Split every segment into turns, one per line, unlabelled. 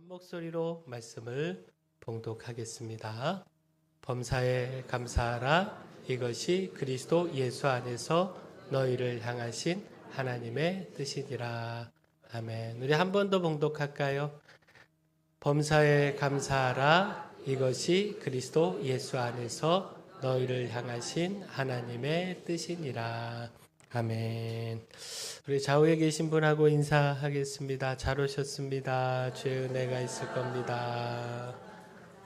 한 목소리로 말씀을 봉독하겠습니다. 범사에 감사하라. 이것이 그리스도 예수 안에서 너희를 향하신 하나님의 뜻이니라. 아멘. 우리 한 번 더 봉독할까요? 범사에 감사하라. 이것이 그리스도 예수 안에서 너희를 향하신 하나님의 뜻이니라. 아멘. 우리 좌우에 계신 분하고 인사하겠습니다. 잘 오셨습니다. 주의 은혜가 있을 겁니다.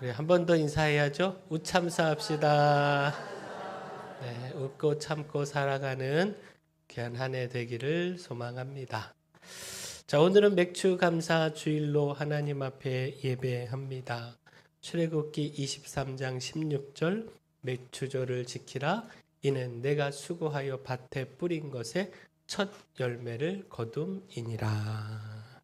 우리 한 번 더 인사해야죠. 우참사합시다. 네, 웃고 참고 살아가는 귀한 한 해 되기를 소망합니다. 자, 오늘은 맥주 감사 주일로 하나님 앞에 예배합니다. 출애굽기 23장 16절 맥주절을 지키라. 이는 내가 수고하여 밭에 뿌린 것에 첫 열매를 거둠이니라.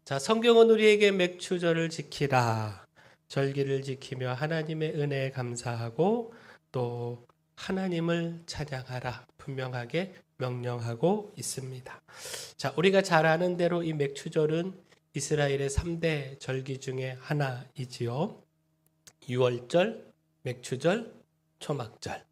자, 성경은 우리에게 맥주절을 지키라, 절기를 지키며 하나님의 은혜에 감사하고 또 하나님을 찬양하라 분명하게 명령하고 있습니다. 자, 우리가 잘 아는 대로 이 맥주절은 이스라엘의 3대 절기 중에 하나이지요. 유월절, 맥주절, 초막절.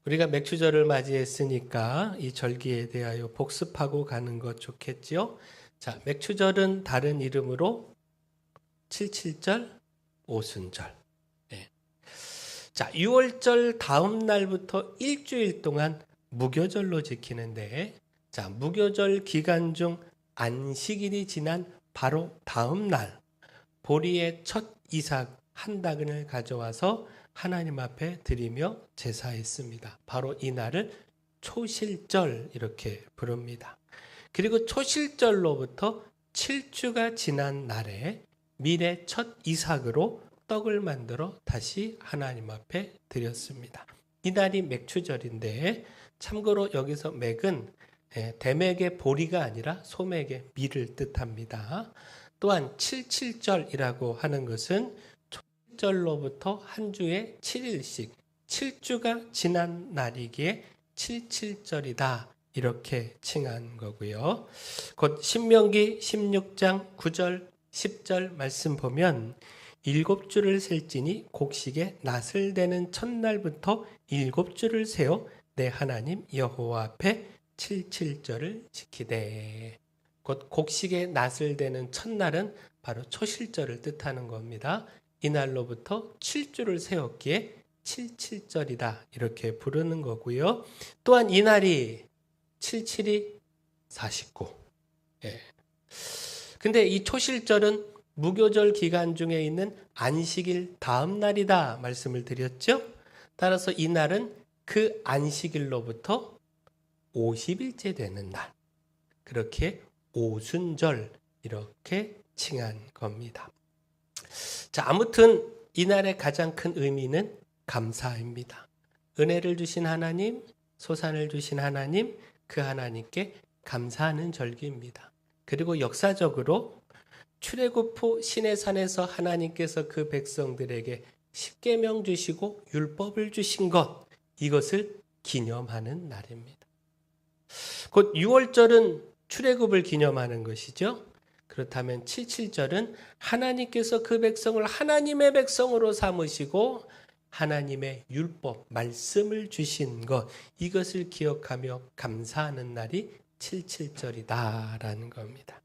우리가 맥주절을 맞이했으니까 이 절기에 대하여 복습하고 가는 것 좋겠지요. 자, 맥주절은 다른 이름으로 77절, 오순절. 네. 자, 6월절 다음 날부터 일주일 동안 무교절로 지키는데, 자, 무교절 기간 중 안식일이 지난 바로 다음 날 보리의 첫 이삭 한 다근을 가져와서 하나님 앞에 드리며 제사했습니다. 바로 이 날을 초실절 이렇게 부릅니다. 그리고 초실절로부터 7주가 지난 날에 밀의 첫 이삭으로 떡을 만들어 다시 하나님 앞에 드렸습니다. 이 날이 맥주절인데, 참고로 여기서 맥은 대맥의 보리가 아니라 소맥의 밀을 뜻합니다. 또한 77절이라고 하는 것은 절로부터 한 주에 7일씩 7주가 지난 날이기에 77절이다 이렇게 칭한 거고요. 곧 신명기 16장 9절 10절 말씀 보면 7주를 셀지니 곡식의 낫을 대는 첫날부터 7주를 세어 내 하나님 여호와 앞에 77절을 지키되. 곧 곡식의 낫을 대는 첫날은 바로 초실절을 뜻하는 겁니다. 이날로부터 7주를 세웠기에 77절이다 이렇게 부르는 거고요. 또한 이날이 77이 49. 예. 근데 이 초실절은 무교절 기간 중에 있는 안식일 다음 날이다 말씀을 드렸죠. 따라서 이날은 그 안식일로부터 50일째 되는 날, 그렇게 오순절 이렇게 칭한 겁니다. 자, 아무튼 이날의 가장 큰 의미는 감사입니다. 은혜를 주신 하나님, 소산을 주신 하나님, 그 하나님께 감사하는 절기입니다. 그리고 역사적으로 출애굽 후 시내산에서 하나님께서 그 백성들에게 십계명 주시고 율법을 주신 것, 이것을 기념하는 날입니다. 곧 6월절은 출애굽을 기념하는 것이죠. 그렇다면 77절은 하나님께서 그 백성을 하나님의 백성으로 삼으시고 하나님의 율법, 말씀을 주신 것, 이것을 기억하며 감사하는 날이 77절이다라는 겁니다.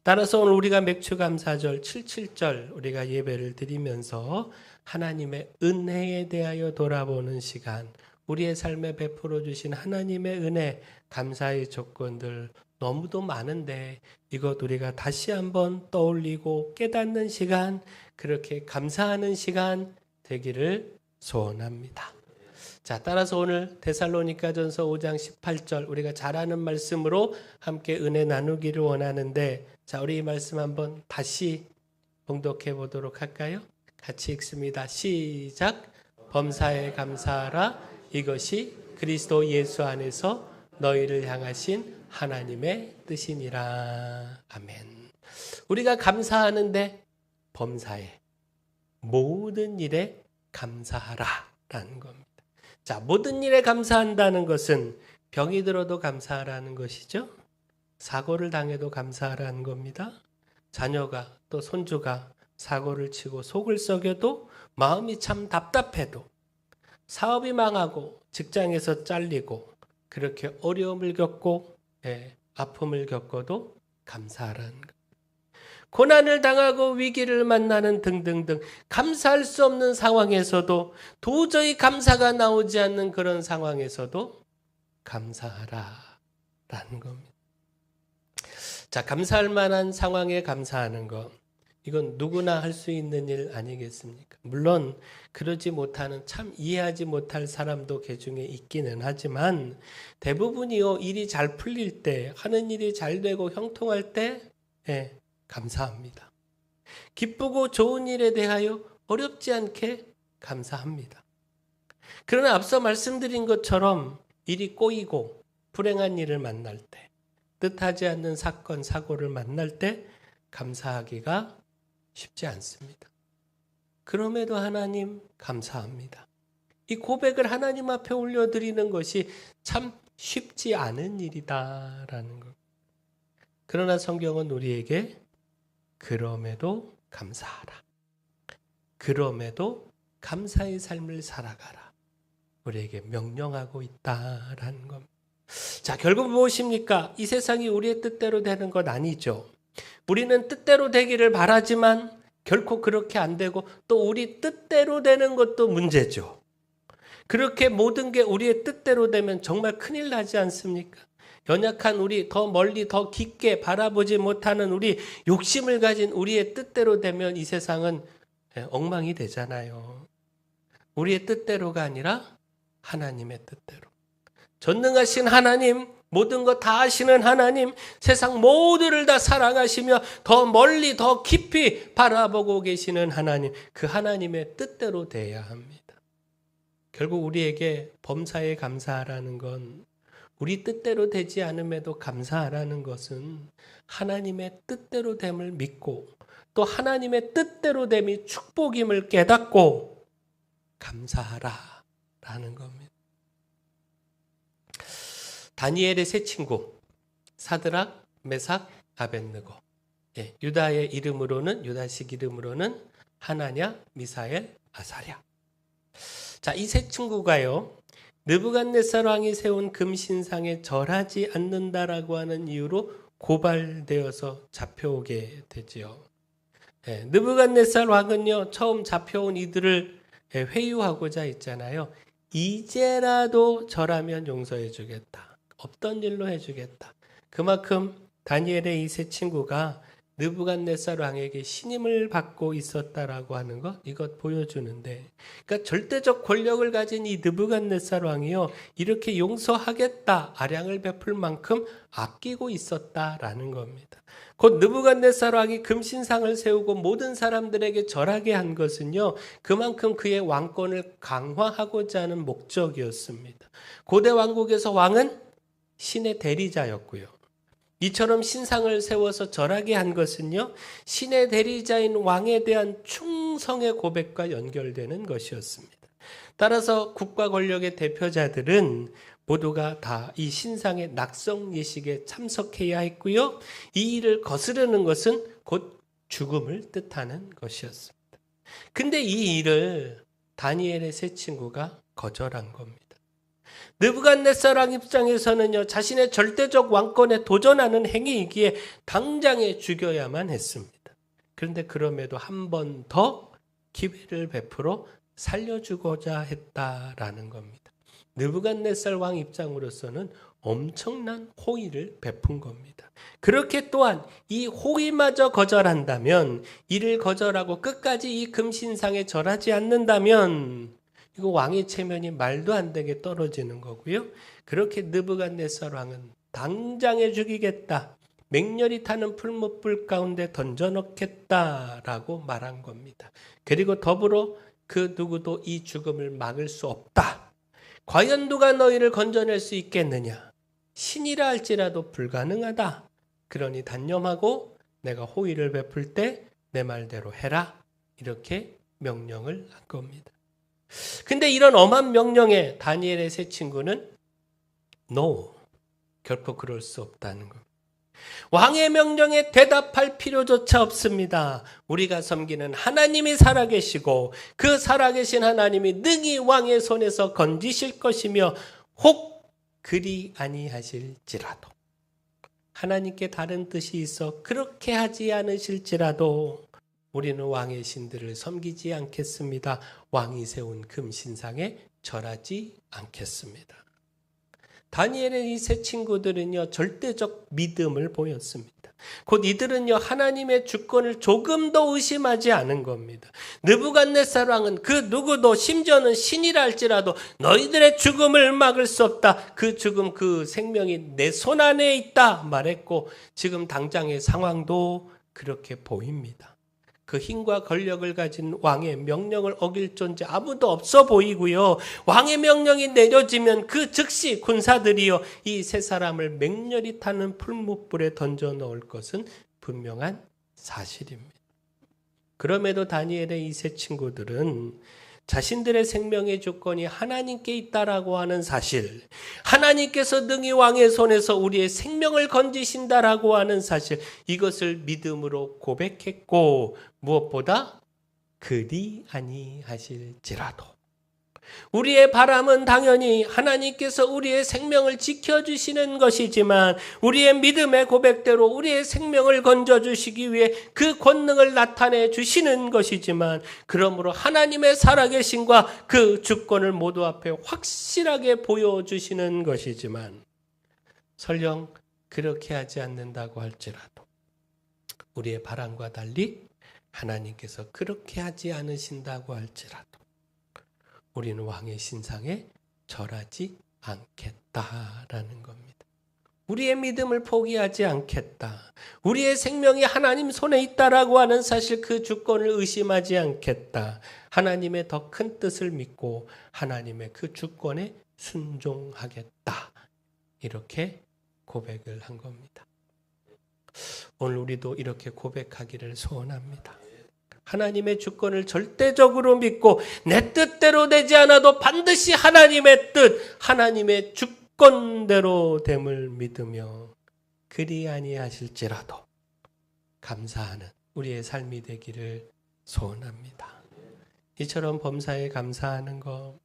따라서 오늘 우리가 맥주감사절 77절 우리가 예배를 드리면서 하나님의 은혜에 대하여 돌아보는 시간, 우리의 삶에 베풀어 주신 하나님의 은혜, 감사의 조건들 너무도 많은데 이것 우리가 다시 한번 떠올리고 깨닫는 시간, 그렇게 감사하는 시간 되기를 소원합니다. 자, 따라서 오늘 데살로니가전서 5장 18절 우리가 잘 아는 말씀으로 함께 은혜 나누기를 원하는데, 자, 우리 이 말씀 한번 다시 봉독해 보도록 할까요? 같이 읽습니다. 시작. 범사에 감사하라. 이것이 그리스도 예수 안에서 너희를 향하신 하나님의 뜻이니라. 아멘. 우리가 감사하는데 범사에, 모든 일에 감사하라 라는 겁니다. 자, 모든 일에 감사한다는 것은 병이 들어도 감사하라는 것이죠. 사고를 당해도 감사하라는 겁니다. 자녀가 또 손주가 사고를 치고 속을 썩여도 마음이 참 답답해도 사업이 망하고 직장에서 잘리고 그렇게 어려움을 겪고 아픔을 겪어도 감사하라는 것. 고난을 당하고 위기를 만나는 등등등 감사할 수 없는 상황에서도 도저히 감사가 나오지 않는 그런 상황에서도 감사하라라는 겁니다. 자, 감사할 만한 상황에 감사하는 것. 이건 누구나 할 수 있는 일 아니겠습니까? 물론 그러지 못하는 참 이해하지 못할 사람도 그중에 있기는 하지만 대부분이요 일이 잘 풀릴 때 하는 일이 잘 되고 형통할 때 감사합니다. 기쁘고 좋은 일에 대하여 어렵지 않게 감사합니다. 그러나 앞서 말씀드린 것처럼 일이 꼬이고 불행한 일을 만날 때 뜻하지 않는 사건 사고를 만날 때 감사하기가 쉽지 않습니다. 그럼에도 하나님 감사합니다. 이 고백을 하나님 앞에 올려드리는 것이 참 쉽지 않은 일이다라는 것. 그러나 성경은 우리에게 그럼에도 감사하라. 그럼에도 감사의 삶을 살아가라. 우리에게 명령하고 있다라는 겁니다. 자, 결국 무엇입니까? 이 세상이 우리의 뜻대로 되는 것 아니죠. 우리는 뜻대로 되기를 바라지만 결코 그렇게 안 되고 또 우리 뜻대로 되는 것도 문제죠. 그렇게 모든 게 우리의 뜻대로 되면 정말 큰일 나지 않습니까? 연약한 우리, 더 멀리 더 깊게 바라보지 못하는 우리, 욕심을 가진 우리의 뜻대로 되면 이 세상은 엉망이 되잖아요. 우리의 뜻대로가 아니라 하나님의 뜻대로. 전능하신 하나님, 모든 것 다 아시는 하나님, 세상 모두를 다 사랑하시며 더 멀리 더 깊이 바라보고 계시는 하나님, 그 하나님의 뜻대로 돼야 합니다. 결국 우리에게 범사에 감사하라는 건 우리 뜻대로 되지 않음에도 감사하라는 것은 하나님의 뜻대로 됨을 믿고 또 하나님의 뜻대로 됨이 축복임을 깨닫고 감사하라라는 겁니다. 다니엘의 세 친구 사드락, 메삭, 아벳느고. 유다의 이름으로는 유다식 이름으로는 하나냐, 미사엘, 아사랴. 자, 이 세 친구가요. 느부갓네살 왕이 세운 금신상에 절하지 않는다라고 하는 이유로 고발되어서 잡혀오게 되지요. 느부갓네살 왕은요. 처음 잡혀온 이들을 회유하고자 했잖아요. 이제라도 절하면 용서해 주겠다. 없던 일로 해주겠다. 그만큼 다니엘의 이 세 친구가 느부갓네살 왕에게 신임을 받고 있었다라고 하는 것, 이것 보여주는데, 그러니까 절대적 권력을 가진 이 느부갓네살 왕이요 이렇게 용서하겠다, 아량을 베풀 만큼 아끼고 있었다라는 겁니다. 곧 느부갓네살 왕이 금신상을 세우고 모든 사람들에게 절하게 한 것은요 그만큼 그의 왕권을 강화하고자 하는 목적이었습니다. 고대 왕국에서 왕은 신의 대리자였고요. 이처럼 신상을 세워서 절하게 한 것은요 신의 대리자인 왕에 대한 충성의 고백과 연결되는 것이었습니다. 따라서 국가 권력의 대표자들은 모두가 다 이 신상의 낙성 예식에 참석해야 했고요. 이 일을 거스르는 것은 곧 죽음을 뜻하는 것이었습니다. 근데 이 일을 다니엘의 세 친구가 거절한 겁니다. 느부갓네살 왕 입장에서는요, 자신의 절대적 왕권에 도전하는 행위이기에 당장에 죽여야만 했습니다. 그런데 그럼에도 한 번 더 기회를 베풀어 살려주고자 했다라는 겁니다. 느부갓네살 왕 입장으로서는 엄청난 호의를 베푼 겁니다. 그렇게 또한 이 호의마저 거절한다면, 이를 거절하고 끝까지 이 금신상에 절하지 않는다면 이거 왕의 체면이 말도 안 되게 떨어지는 거고요. 그렇게 느부갓네살 왕은 당장에 죽이겠다, 맹렬히 타는 풀무불 가운데 던져넣겠다라고 말한 겁니다. 그리고 더불어 그 누구도 이 죽음을 막을 수 없다. 과연 누가 너희를 건져낼 수 있겠느냐? 신이라 할지라도 불가능하다. 그러니 단념하고 내가 호의를 베풀 때 내 말대로 해라. 이렇게 명령을 한 겁니다. 근데 이런 엄한 명령에 다니엘의 세 친구는 No, 결코 그럴 수 없다는 것. 왕의 명령에 대답할 필요조차 없습니다. 우리가 섬기는 하나님이 살아계시고 그 살아계신 하나님이 능히 왕의 손에서 건지실 것이며 혹 그리 아니하실지라도 하나님께 다른 뜻이 있어 그렇게 하지 않으실지라도 우리는 왕의 신들을 섬기지 않겠습니다. 왕이 세운 금신상에 절하지 않겠습니다. 다니엘의 이 세 친구들은요, 절대적 믿음을 보였습니다. 곧 이들은요, 하나님의 주권을 조금도 의심하지 않은 겁니다. 느부갓네살 왕은 그 누구도 심지어는 신이라 할지라도 너희들의 죽음을 막을 수 없다. 그 죽음, 그 생명이 내 손 안에 있다 말했고 지금 당장의 상황도 그렇게 보입니다. 그 힘과 권력을 가진 왕의 명령을 어길 존재 아무도 없어 보이고요. 왕의 명령이 내려지면 그 즉시 군사들이요 이 세 사람을 맹렬히 타는 풀무불에 던져 넣을 것은 분명한 사실입니다. 그럼에도 다니엘의 이 세 친구들은 자신들의 생명의 주권이 하나님께 있다라고 하는 사실, 하나님께서 능히 왕의 손에서 우리의 생명을 건지신다라고 하는 사실, 이것을 믿음으로 고백했고 무엇보다 그리 아니하실지라도 우리의 바람은 당연히 하나님께서 우리의 생명을 지켜주시는 것이지만 우리의 믿음의 고백대로 우리의 생명을 건져주시기 위해 그 권능을 나타내 주시는 것이지만 그러므로 하나님의 살아계심과 그 주권을 모두 앞에 확실하게 보여주시는 것이지만 설령 그렇게 하지 않는다고 할지라도 우리의 바람과 달리 하나님께서 그렇게 하지 않으신다고 할지라도 우리는 왕의 신상에 절하지 않겠다라는 겁니다. 우리의 믿음을 포기하지 않겠다. 우리의 생명이 하나님 손에 있다라고 하는 사실 그 주권을 의심하지 않겠다. 하나님의 더 큰 뜻을 믿고 하나님의 그 주권에 순종하겠다. 이렇게 고백을 한 겁니다. 오늘 우리도 이렇게 고백하기를 소원합니다. 하나님의 주권을 절대적으로 믿고 내 뜻대로 되지 않아도 반드시 하나님의 뜻, 하나님의 주권대로 됨을 믿으며 그리 아니하실지라도 감사하는 우리의 삶이 되기를 소원합니다. 이처럼 범사에 감사하는 것,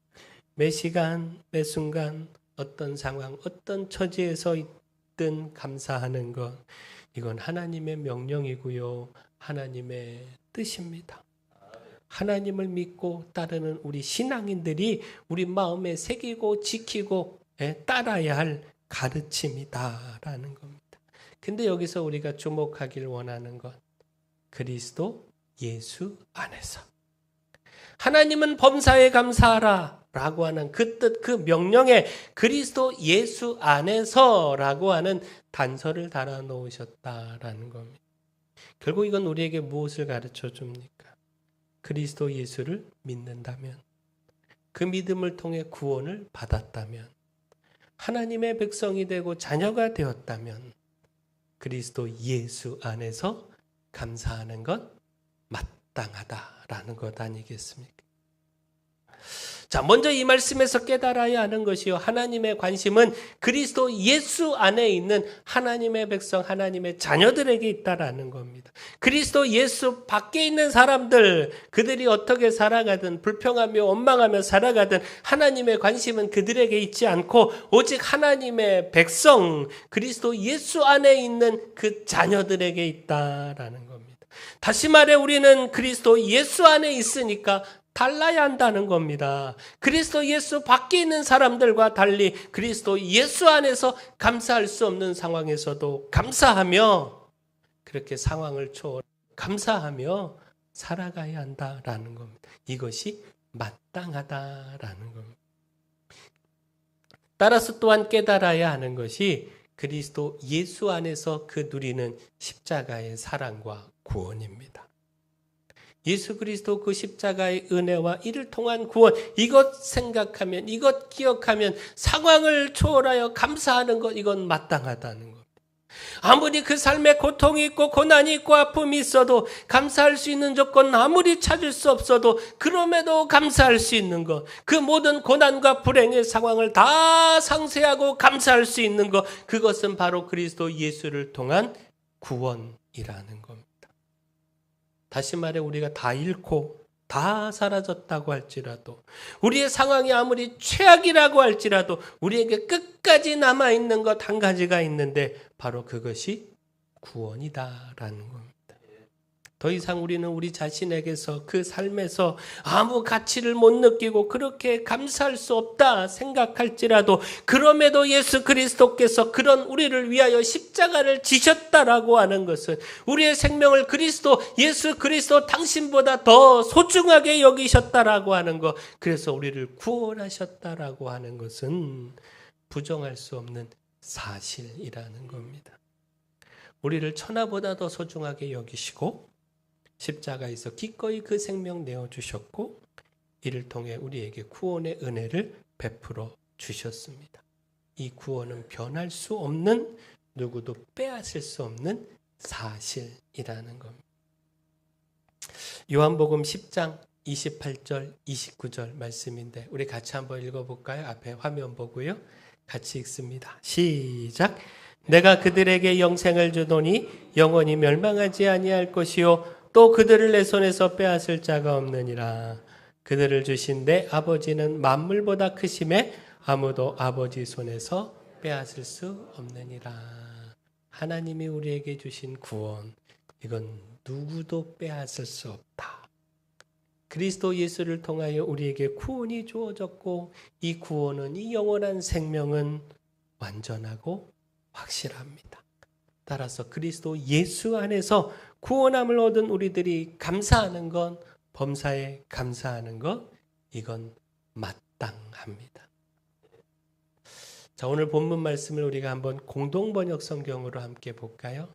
매 시간, 매 순간 어떤 상황, 어떤 처지에서 있든 감사하는 것, 이건 하나님의 명령이고요. 하나님의 뜻입니다. 하나님을 믿고 따르는 우리 신앙인들이 우리 마음에 새기고 지키고 따라야 할 가르침이다라는 겁니다. 근데 여기서 우리가 주목하길 원하는 것, 그리스도 예수 안에서. 하나님은 범사에 감사하라 라고 하는 그 뜻, 그 명령에 그리스도 예수 안에서 라고 하는 단서를 달아 놓으셨다라는 겁니다. 결국 이건 우리에게 무엇을 가르쳐 줍니까? 그리스도 예수를 믿는다면, 그 믿음을 통해 구원을 받았다면, 하나님의 백성이 되고 자녀가 되었다면 그리스도 예수 안에서 감사하는 것 마땅하다라는 것 아니겠습니까? 자, 먼저 이 말씀에서 깨달아야 하는 것이요. 하나님의 관심은 그리스도 예수 안에 있는 하나님의 백성, 하나님의 자녀들에게 있다라는 겁니다. 그리스도 예수 밖에 있는 사람들, 그들이 어떻게 살아가든 불평하며 원망하며 살아가든 하나님의 관심은 그들에게 있지 않고 오직 하나님의 백성, 그리스도 예수 안에 있는 그 자녀들에게 있다라는 겁니다. 다시 말해 우리는 그리스도 예수 안에 있으니까 달라야 한다는 겁니다. 그리스도 예수 밖에 있는 사람들과 달리 그리스도 예수 안에서 감사할 수 없는 상황에서도 감사하며 그렇게 상황을 초월해 감사하며 살아가야 한다라는 겁니다. 이것이 마땅하다라는 겁니다. 따라서 또한 깨달아야 하는 것이 그리스도 예수 안에서 그 누리는 십자가의 사랑과 구원입니다. 예수 그리스도 그 십자가의 은혜와 이를 통한 구원, 이것 생각하면, 이것 기억하면 상황을 초월하여 감사하는 것, 이건 마땅하다는 겁니다. 아무리 그 삶에 고통이 있고 고난이 있고 아픔이 있어도 감사할 수 있는 조건 아무리 찾을 수 없어도 그럼에도 감사할 수 있는 것, 그 모든 고난과 불행의 상황을 다 상쇄하고 감사할 수 있는 것, 그것은 바로 그리스도 예수를 통한 구원이라는 겁니다. 다시 말해 우리가 다 잃고 다 사라졌다고 할지라도, 우리의 상황이 아무리 최악이라고 할지라도 우리에게 끝까지 남아있는 것 한 가지가 있는데 바로 그것이 구원이다라는 겁니다. 더 이상 우리는 우리 자신에게서 그 삶에서 아무 가치를 못 느끼고 그렇게 감사할 수 없다 생각할지라도, 그럼에도 예수 그리스도께서 그런 우리를 위하여 십자가를 지셨다라고 하는 것은 우리의 생명을 예수 그리스도 당신보다 더 소중하게 여기셨다라고 하는 것, 그래서 우리를 구원하셨다라고 하는 것은 부정할 수 없는 사실이라는 겁니다. 우리를 천하보다 더 소중하게 여기시고 십자가에서 기꺼이 그 생명 내어주셨고, 이를 통해 우리에게 구원의 은혜를 베풀어 주셨습니다. 이 구원은 변할 수 없는, 누구도 빼앗을 수 없는 사실이라는 겁니다. 요한복음 10장 28절 29절 말씀인데 우리 같이 한번 읽어볼까요? 앞에 화면 보고요. 같이 읽습니다. 시작. 내가 그들에게 영생을 주노니 영원히 멸망하지 아니할 것이요 또 그들을 내 손에서 빼앗을 자가 없느니라. 그들을 주신 내 아버지는 만물보다 크심에 아무도 아버지 손에서 빼앗을 수 없느니라. 하나님이 우리에게 주신 구원, 이건 누구도 빼앗을 수 없다. 그리스도 예수를 통하여 우리에게 구원이 주어졌고, 이 구원은, 이 영원한 생명은 완전하고 확실합니다. 따라서 그리스도 예수 안에서 구원함을 얻은 우리들이 감사하는 것, 범사에 감사하는 것, 이건 마땅합니다. 자, 오늘 본문 말씀을 우리가 한번 공동번역 성경으로 함께 볼까요?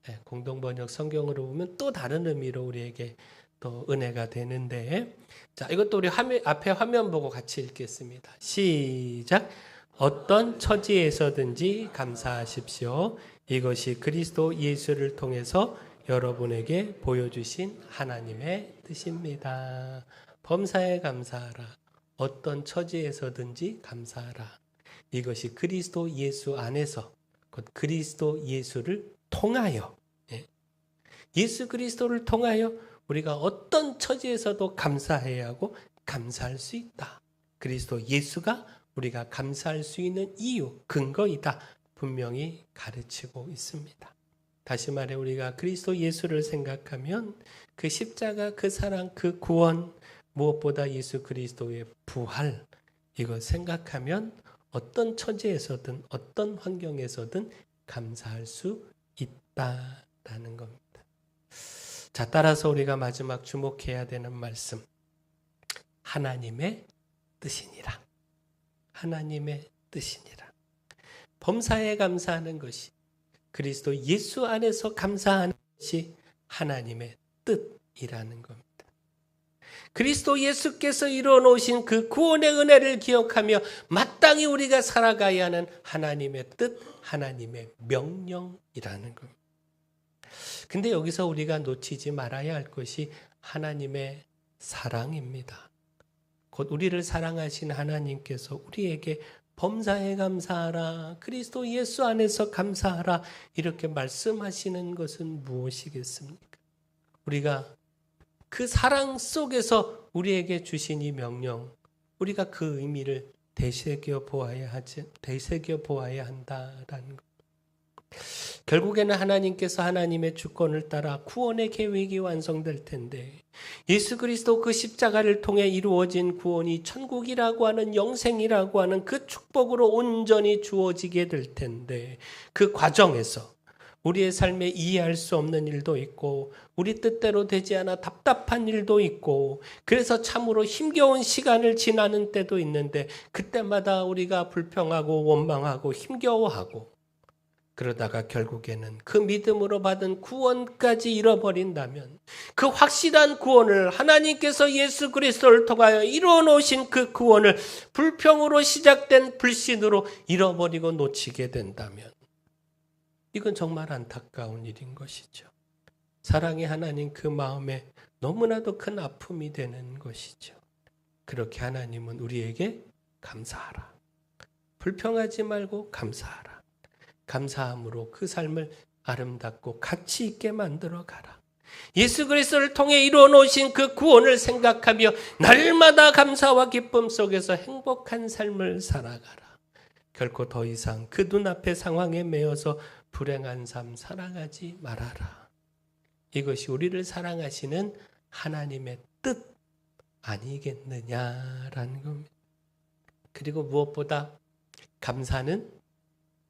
네, 공동번역 성경으로 보면 또 다른 의미로 우리에게 또 은혜가 되는데, 자, 이것도 우리 앞에 화면 보고 같이 읽겠습니다. 시작. 어떤 처지에서든지 감사하십시오. 이것이 그리스도 예수를 통해서 여러분에게 보여주신 하나님의 뜻입니다. 범사에 감사하라. 어떤 처지에서든지 감사하라. 이것이 그리스도 예수 안에서, 곧 그리스도 예수를 통하여, 예수 그리스도를 통하여 우리가 어떤 처지에서도 감사해야 하고 감사할 수 있다. 그리스도 예수가 우리가 감사할 수 있는 이유, 근거이다. 분명히 가르치고 있습니다. 다시 말해 우리가 그리스도 예수를 생각하면 그 십자가, 그 사랑, 그 구원, 무엇보다 예수 그리스도의 부활, 이걸 생각하면 어떤 처지에서든 어떤 환경에서든 감사할 수 있다라는 겁니다. 자, 따라서 우리가 마지막 주목해야 되는 말씀, 하나님의 뜻이니라. 하나님의 뜻이니라. 범사에 감사하는 것이, 그리스도 예수 안에서 감사하는 것이 하나님의 뜻이라는 겁니다. 그리스도 예수께서 이루어 놓으신 그 구원의 은혜를 기억하며 마땅히 우리가 살아가야 하는 하나님의 뜻, 하나님의 명령이라는 겁니다. 근데 여기서 우리가 놓치지 말아야 할 것이 하나님의 사랑입니다. 곧 우리를 사랑하신 하나님께서 우리에게 범사에 감사하라, 그리스도 예수 안에서 감사하라, 이렇게 말씀하시는 것은 무엇이겠습니까? 우리가 그 사랑 속에서 우리에게 주신 이 명령, 우리가 그 의미를 되새겨 보아야 한다라는 것. 결국에는 하나님께서 하나님의 주권을 따라 구원의 계획이 완성될 텐데, 예수 그리스도 그 십자가를 통해 이루어진 구원이 천국이라고 하는, 영생이라고 하는 그 축복으로 온전히 주어지게 될 텐데, 그 과정에서 우리의 삶에 이해할 수 없는 일도 있고, 우리 뜻대로 되지 않아 답답한 일도 있고, 그래서 참으로 힘겨운 시간을 지나는 때도 있는데, 그때마다 우리가 불평하고 원망하고 힘겨워하고, 그러다가 결국에는 그 믿음으로 받은 구원까지 잃어버린다면, 그 확실한 구원을, 하나님께서 예수 그리스도를 통하여 이루어 놓으신 그 구원을 불평으로 시작된 불신으로 잃어버리고 놓치게 된다면, 이건 정말 안타까운 일인 것이죠. 사랑의 하나님 그 마음에 너무나도 큰 아픔이 되는 것이죠. 그렇게 하나님은 우리에게 감사하라. 불평하지 말고 감사하라. 감사함으로 그 삶을 아름답고 가치 있게 만들어 가라. 예수 그리스도를 통해 이루어 놓으신 그 구원을 생각하며 날마다 감사와 기쁨 속에서 행복한 삶을 살아가라. 결코 더 이상 그 눈앞의 상황에 매여서 불행한 삶 살아가지 말아라. 이것이 우리를 사랑하시는 하나님의 뜻 아니겠느냐라는 겁니다. 그리고 무엇보다 감사는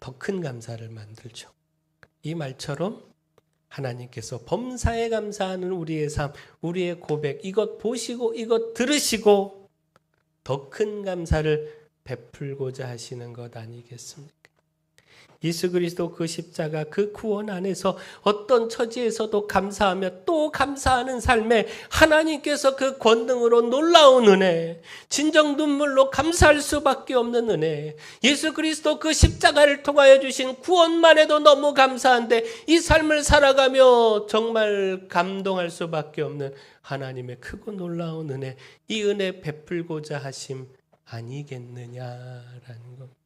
더 큰 감사를 만들죠. 이 말처럼 하나님께서 범사에 감사하는 우리의 삶, 우리의 고백, 이것 보시고 이것 들으시고 더 큰 감사를 베풀고자 하시는 것 아니겠습니까? 예수 그리스도 그 십자가 그 구원 안에서 어떤 처지에서도 감사하며 또 감사하는 삶에 하나님께서 그 권능으로 놀라운 은혜, 진정 눈물로 감사할 수밖에 없는 은혜, 예수 그리스도 그 십자가를 통하여 주신 구원만 해도 너무 감사한데 이 삶을 살아가며 정말 감동할 수밖에 없는 하나님의 크고 놀라운 은혜, 이 은혜 베풀고자 하심 아니겠느냐라는 겁니다.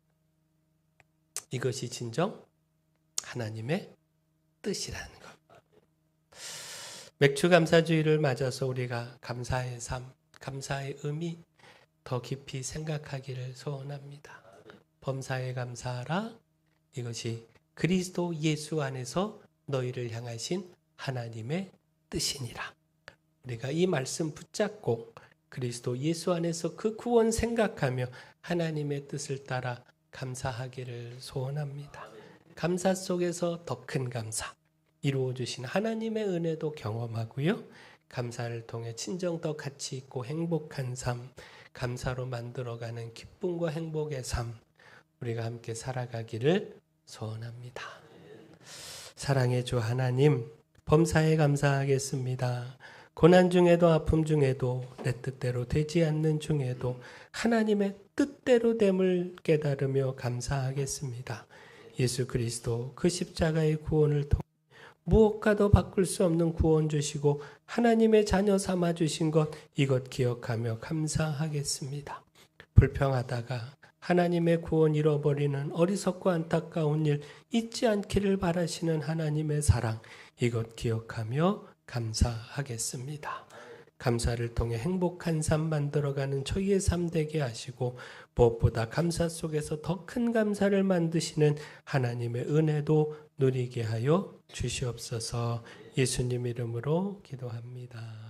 이것이 진정 하나님의 뜻이라는 것. 맥주감사주의를 맞아서 우리가 감사의 삶, 감사의 의미 더 깊이 생각하기를 소원합니다. 범사에 감사하라. 이것이 그리스도 예수 안에서 너희를 향하신 하나님의 뜻이니라. 우리가 이 말씀 붙잡고 그리스도 예수 안에서 그 구원 생각하며 하나님의 뜻을 따라 감사하기를 소원합니다. 감사 속에서 더 큰 감사, 이루어 주신 하나님의 은혜도 경험하고요. 감사를 통해 친정 더 가치 있고 행복한 삶, 감사로 만들어가는 기쁨과 행복의 삶, 우리가 함께 살아가기를 소원합니다. 사랑의 주 하나님, 범사에 감사하겠습니다. 고난 중에도 아픔 중에도 내 뜻대로 되지 않는 중에도 하나님의 뜻대로 됨을 깨달으며 감사하겠습니다. 예수 그리스도 그 십자가의 구원을 통해 무엇과도 바꿀 수 없는 구원 주시고 하나님의 자녀 삼아 주신 것, 이것 기억하며 감사하겠습니다. 불평하다가 하나님의 구원 잃어버리는 어리석고 안타까운 일 잊지 않기를 바라시는 하나님의 사랑, 이것 기억하며 감사하겠습니다. 감사를 통해 행복한 삶 만들어가는 저희의 삶 되게 하시고 무엇보다 감사 속에서 더 큰 감사를 만드시는 하나님의 은혜도 누리게 하여 주시옵소서. 예수님 이름으로 기도합니다.